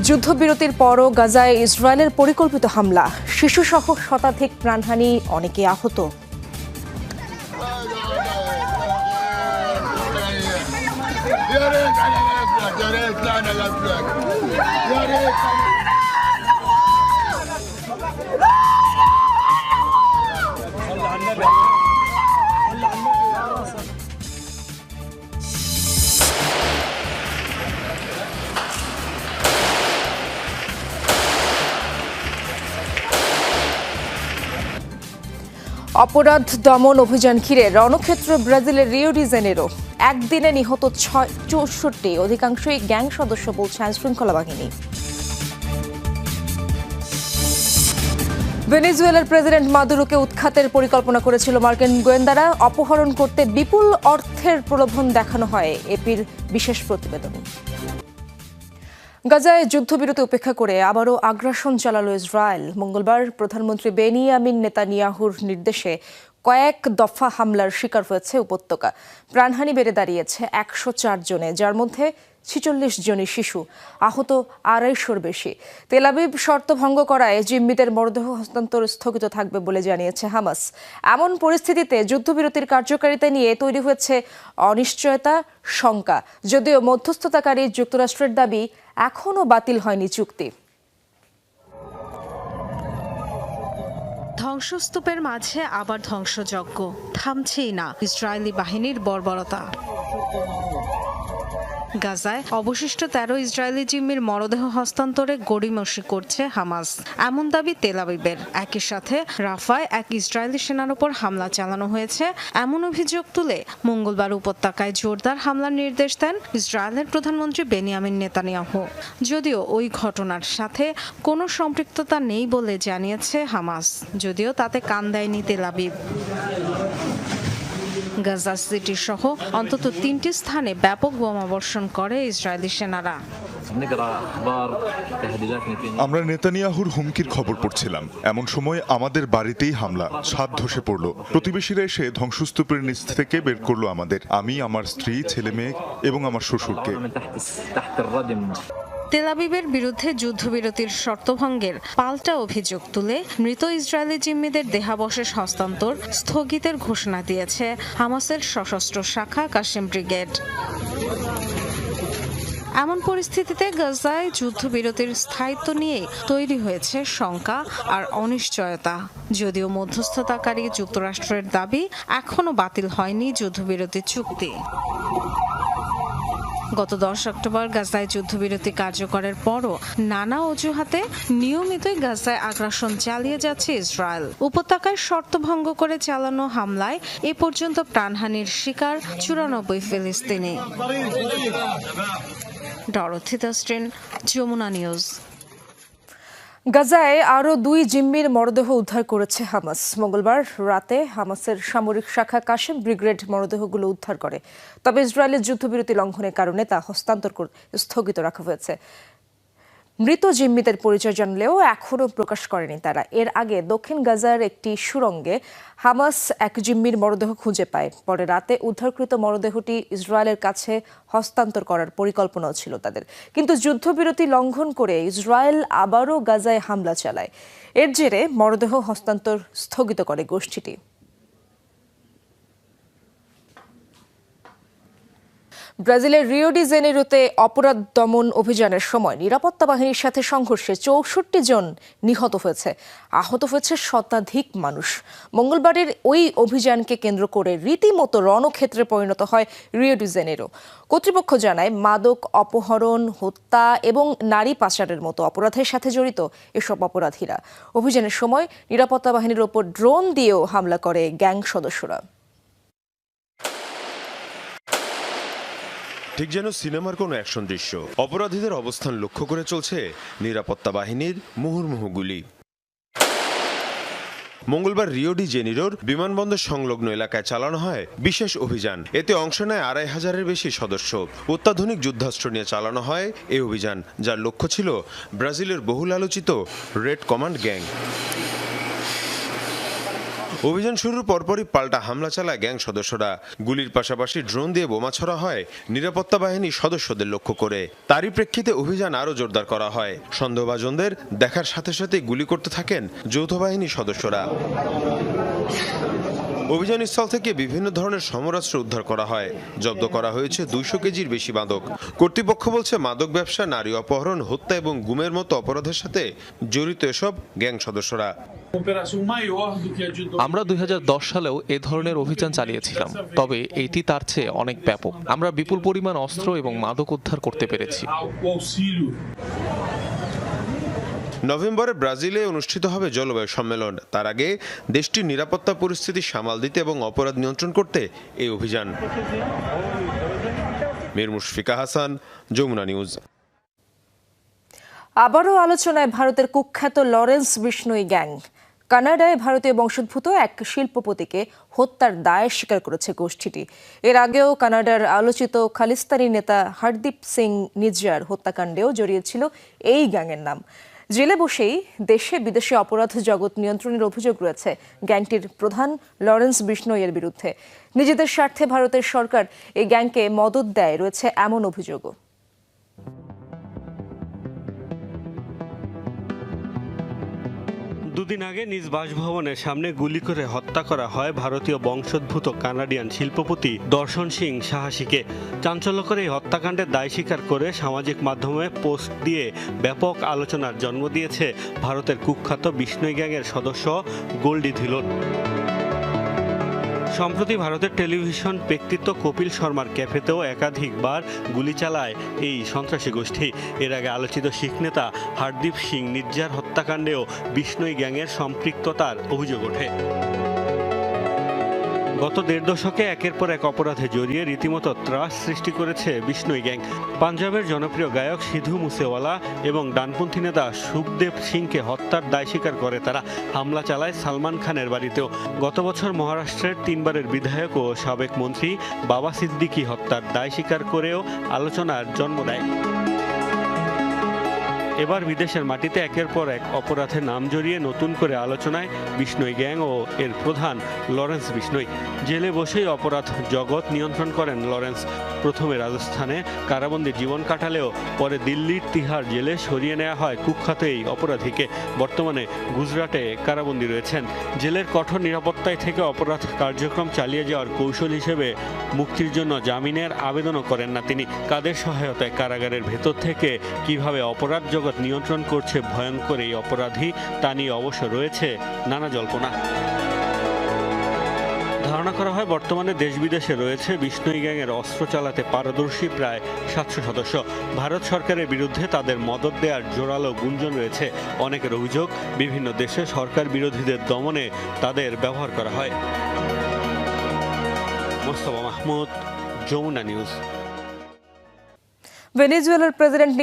যুদ্ধবিরতির পরও গাজায় ইসরায়েলের পরিকল্পিত হামলা, শিশুসহ শতাধিক প্রাণহানি, অনেকে আহত। অপরাধ দমন অভিযান ঘিরে রণক্ষেত্র ব্রাজিলের রিও ডি জেনেরো। একদিনে নিহত 64, অধিকাংশই গ্যাং সদস্য বলছে আইনশৃঙ্খলা বাহিনী। ভেনেজুয়েলার প্রেসিডেন্ট মাদুরোকে উৎখাতের পরিকল্পনা করেছিল মার্কিন গোয়েন্দারা। অপহরণ করতে বিপুল অর্থের প্রলোভন দেখানো হয় এপির বিশেষ প্রতিবেদন। গাজায় যুদ্ধবিরতি উপেক্ষা করে আবারও আগ্রাসন চালালো ইসরায়েল। মঙ্গলবার প্রধানমন্ত্রী বেনিয়ামিন নেতানিয়াহুর নির্দেশে কয়েক দফা হামলার শিকার হয়েছে উপত্যকা। প্রাণহানি বেড়ে দাঁড়িয়েছে 104 জনে, যার মধ্যে 46 জনই শিশু। আহত 250-র বেশি। তেল আবিব শর্ত ভঙ্গ করায় জিম্মিদের মরদেহ হস্তান্তর স্থগিত থাকবে বলে জানিয়েছে হামাস। এমন পরিস্থিতিতে যুদ্ধবিরতির কার্যকারিতা নিয়ে তৈরি হয়েছে অনিশ্চয়তা, শঙ্কা। যদিও মধ্যস্থতাকারী যুক্তরাষ্ট্রের দাবি, এখনও বাতিল হয়নি চুক্তি। ধ্বংসস্তূপের মাঝে আবার ধ্বংসযজ্ঞ, থামছেই না ইসরায়েলি বাহিনীর বর্বরতা। গাজায় অবশিষ্ট 13 ইসরায়েলি জিম্মির মরদেহ হস্তান্তরে গড়িমসি করছে হামাস, এমন দাবি তেল আবিবের। একই সাথে রাফায় এক ইসরায়েলি সেনার উপর হামলা চালানো হয়েছে এমন অভিযোগ তুলে মঙ্গলবার উপত্যকায় জোরদার হামলার নির্দেশ দেন ইসরায়েলের প্রধানমন্ত্রী বেনিয়ামিন নেতানিয়াহু। যদিও ওই ঘটনার সাথে কোনো সম্পৃক্ততা নেই বলে জানিয়েছে হামাস, যদিও তাতে কান দেয়নি তেল আবিব। গাজা সিটি সহ অন্তত 3টি স্থানে ব্যাপক বোমাবর্ষণ করে ইসরায়েলি সেনারা। আমরা নেতানিয়াহুর হুমকির খবর পড়ছিলাম, এমন সময় আমাদের বাড়িতেই হামলা, ছাদ ধসে পড়ল। প্রতিবেশীরা এসে ধ্বংসস্তূপের নিচ থেকে বের করলো আমাদের, আমি, আমার স্ত্রী, ছেলে মেয়ে এবং আমার শ্বশুরকে। তেল আবিবের বিরুদ্ধে যুদ্ধবিরতির শর্তভঙ্গের পাল্টা অভিযোগ তুলে মৃত ইসরায়েলি জিম্মিদের দেহাবশেষ হস্তান্তর স্থগিতের ঘোষণা দিয়েছে হামাসের সশস্ত্র শাখা কাসেম ব্রিগেড। এমন পরিস্থিতিতে গাজায় যুদ্ধবিরতির স্থায়িত্ব নিয়ে তৈরি হয়েছে শঙ্কা আর অনিশ্চয়তা। যদিও মধ্যস্থতাকারী যুক্তরাষ্ট্রের দাবি, এখনও বাতিল হয়নি যুদ্ধবিরতি চুক্তি। গত 10 অক্টোবর গাজায় যুদ্ধবিরতি কার্যকরের পরও নানা অজুহাতে নিয়মিতই গাজায় আগ্রাসন চালিয়ে যাচ্ছে ইসরায়েল। উপত্যকায় শর্ত ভঙ্গ করে চালানো হামলায় এ পর্যন্ত প্রাণহানির শিকার 94 ফিলিস্তিনি। ডরথি দাস্ট্রিন, যমুনা নিউজ। গাজায় আরও 2 জিম্মির মরদেহ উদ্ধার করেছে হামাস। মঙ্গলবার রাতে হামাসের সামরিক শাখা কাসেম ব্রিগেড মরদেহগুলো উদ্ধার করে। তবে ইসরায়েলের যুদ্ধবিরতি লঙ্ঘনের কারণে তা হস্তান্তর স্থগিত রাখা হয়েছে। মৃত জিম্মিদের পরিচয় জানলেও এখনও প্রকাশ করেনি তারা। এর আগে দক্ষিণ গাজার একটি সুড়ঙ্গে হামাস এক জিম্মির মরদেহ খুঁজে পায়। পরে রাতে উদ্ধারকৃত মরদেহটি ইসরায়েলের কাছে হস্তান্তর করার পরিকল্পনাও ছিল তাদের। কিন্তু যুদ্ধবিরতি লঙ্ঘন করে ইসরায়েল আবারও গাজায় হামলা চালায়। এর জেরে মরদেহ হস্তান্তর স্থগিত করে গোষ্ঠীটি। ব্রাজিলের রিও ডি জেনেরোতে অপরাধ দমন অভিযানের সময় নিরাপত্তা বাহিনীর সাথে সংঘর্ষে 64 জন নিহত হয়েছে, আহত হয়েছে শতাধিক মানুষ। মঙ্গলবারের ওই অভিযানকে কেন্দ্র করে রীতিমতো রণক্ষেত্রে পরিণত হয় রিও ডি জেনেরো। কর্তৃপক্ষ জানায়, মাদক অপহরণ, হত্যা এবং নারী পাচারের মতো অপরাধের সাথে জড়িত এসব অপরাধীরা। অভিযানের সময় নিরাপত্তা বাহিনীর ওপর ড্রোন দিয়েও হামলা করে গ্যাং সদস্যরা। ঠিক যেন সিনেমার কোনো অ্যাকশন দৃশ্য। অপরাধীদের অবস্থান লক্ষ্য করে চলছে নিরাপত্তা বাহিনীর মুহুর্মুহু গুলি। মঙ্গলবার রিও ডি জেনিরোর বিমানবন্দর সংলগ্ন এলাকায় চালানো হয় বিশেষ অভিযান। এতে অংশ নেয় 2500-এর বেশি সদস্য। অত্যাধুনিক যুদ্ধাস্ত্র নিয়ে চালানো হয় এই অভিযান, যার লক্ষ্য ছিল ব্রাজিলের বহুল আলোচিত রেড কমান্ড গ্যাং। অভিযান শুরুর পরপরই পাল্টা হামলা চালায় গ্যাং সদস্যরা। গুলির পাশাপাশি ড্রোন দিয়ে বোমা ছোড়া হয় নিরাপত্তা বাহিনীর সদস্যদের লক্ষ্য করে। তারই প্রেক্ষিতে অভিযান আরও জোরদার করা হয়। সন্দেহভাজনদের দেখার সাথে সাথে গুলি করতে থাকেন যৌথ বাহিনীর সদস্যরা। অভিযানস্থল থেকে বিভিন্ন ধরনের সমরাস্ত্র উদ্ধার করা হয়। জব্দ করা হয়েছে 200 কেজির বেশি মাদক। কর্তৃপক্ষ বলছে মাদক ব্যবসা, নারী অপহরণ, হত্যা এবং গুমের মতো অপরাধের সাথে জড়িত এসব গ্যাং সদস্যরা। আমরা 2010 সালেও এ ধরনের অভিযান চালিয়েছিলাম, তবে এটি তার চেয়ে অনেক ব্যাপক। আমরা বিপুল পরিমাণ অস্ত্র এবং মাদক উদ্ধার করতে পেরেছি। নভেম্বরে ব্রাজিলে অনুষ্ঠিত হবে জলবায়ু সম্মেলন। তার আগে দেশটির নিরাপত্তা পরিস্থিতি সামাল দিতে এবং অপরাধ নিয়ন্ত্রণ করতে এই অভিযান। মীর মুশফিকা হাসান, যমুনা নিউজ। আবারও আলোচনায় ভারতের কুখ্যাত লরেন্স বিষ্ণোই গ্যাং। কানাডায় ভারতীয় বংশোদ্ভূত এক শিল্পপতিকে হত্যার দায় স্বীকার করেছে গোষ্ঠীটি। এর আগেও কানাডার আলোচিত খালিস্তানি নেতা হরদীপ সিং নিজ্জার হত্যাকাণ্ডেও জড়িয়েছিল এই গ্যাংয়ের নাম। জেলে বসেই দেশে বিদেশে অপরাধ জগৎ নিয়ন্ত্রণের অভিযোগ রয়েছে গ্যাংটির প্রধান লরেন্স বিষ্ণোইয়ের বিরুদ্ধে। নিজেদের স্বার্থে ভারতের সরকার এই গ্যাংকে মদত দেয় রয়েছে এমন অভিযোগও। দুদিন আগে নিজ বাসভবনের সামনে গুলি করে হত্যা করা হয় ভারতীয় বংশোদ্ভূত কানাডিয়ান শিল্পপতি দর্শন সিং সাহসীকে। চাঞ্চল্যকর এই হত্যাকাণ্ডের দায় স্বীকার করে সামাজিক মাধ্যমে পোস্ট দিয়ে ব্যাপক আলোচনার জন্ম দিয়েছে ভারতের কুখ্যাত বিষ্ণোই গ্যাংয়ের সদস্য গোল্ডি ধিলোন। সম্প্রতি ভারতের টেলিভিশন ব্যক্তিত্ব কপিল শর্মার ক্যাফেতেও একাধিকবার গুলি চালায় এই সন্ত্রাসী গোষ্ঠী। এর আগে আলোচিত শিখ নেতা হরদীপ সিং নিজ্জার হত্যাকাণ্ডেও বিষ্ণোই গ্যাংয়ের সম্পৃক্ততার অভিযোগ ওঠে। গত 1.5 দশকে একের পর এক অপরাধে জড়িয়ে রীতিমতো ত্রাস সৃষ্টি করেছে বিষ্ণোই গ্যাং। পাঞ্জাবের জনপ্রিয় গায়ক সিধু মুসেওয়ালা এবং ডানপন্থী নেতা সুখদেব সিংকে হত্যার দায় স্বীকার করে তারা। হামলা চালায় সালমান খানের বাড়িতেও। গত বছর মহারাষ্ট্রের 3 বারের বিধায়ক ও সাবেক মন্ত্রী বাবা সিদ্দিকী হত্যার দায় স্বীকার করেও আলোচনার জন্ম দেয়। এবার বিদেশের মাটিতে একের পর এক অপরাধে নাম জড়িয়ে নতুন করে আলোচনায় বিষ্ণোই গ্যাং ও এর প্রধান লরেন্স বিষ্ণোই। জেলে বসেই অপরাধ জগৎ নিয়ন্ত্রণ করেন লরেন্স। প্রথমে রাজস্থানে কারাবন্দী জীবন কাটালেও পরে দিল্লির তিহার জেলে সরিয়ে নেওয়া হয় কুখ্যাত এই অপরাধীকে। বর্তমানে গুজরাটে কারাবন্দী রয়েছেন। জেলের কঠোর নিরাপত্তায় থেকে অপরাধ কার্যক্রম চালিয়ে যাওয়ার কৌশল হিসেবে মুক্তির জন্য জামিনের আবেদনও করেন না তিনি। কাদের সহায়তায় কারাগারের ভেতর থেকে কিভাবে অপরাধ জগৎ নিয়ন্ত্রণ করছে ভয়ঙ্কর এই অপরাধী তা নিয়ে অবশ্য রয়েছে নানা জল্পনা। ধারণা করা হয় বর্তমানে দেশ বিদেশে রয়েছে বিষ্ণোই গ্যাংয়ের অস্ত্র চালাতে পারদর্শী প্রায় 700 সদস্য। ভারত সরকারের বিরুদ্ধে তাদের মদত দেওয়ার জোরালো গুঞ্জন রয়েছে। অনেকের অভিযোগ বিভিন্ন দেশে সরকার বিরোধীদের দমনে তাদের ব্যবহার করা হয়। মোস্তফা মাহমুদ, যমুনা নিউজ। ভেনেজুয়েলার প্রেসিডেন্ট